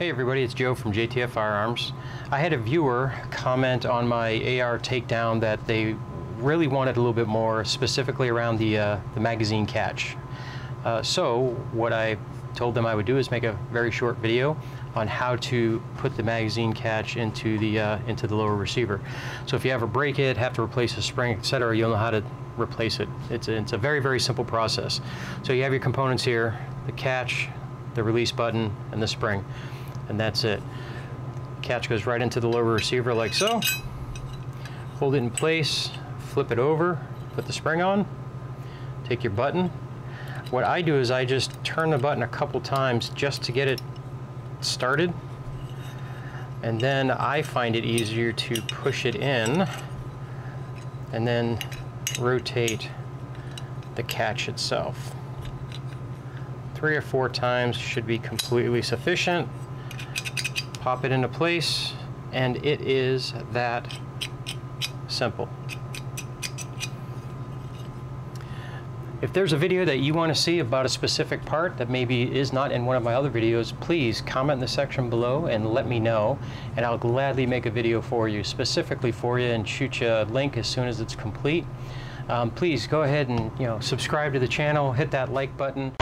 Hey everybody, it's Joe from JTF Firearms. I had a viewer comment on my AR takedown that they really wanted a little bit more, specifically around the magazine catch. So what I told them I would do is make a very short video on how to put the magazine catch into the lower receiver. So if you ever break it, have to replace a spring, etc., you'll know how to replace it. It's a very, very simple process. So you have your components here: the catch, the release button, and the spring. And that's it. Catch goes right into the lower receiver like so. Hold it in place, flip it over, put the spring on, take your button. What I do is I just turn the button a couple times just to get it started. And then I find it easier to push it in and then rotate the catch itself. 3 or 4 times should be completely sufficient. Pop it into place, and it is that simple. If there's a video that you want to see about a specific part that maybe is not in one of my other videos, please comment in the section below and let me know, and I'll gladly make a video for you, specifically for you, and shoot you a link as soon as it's complete. Please go ahead and subscribe to the channel, hit that like button.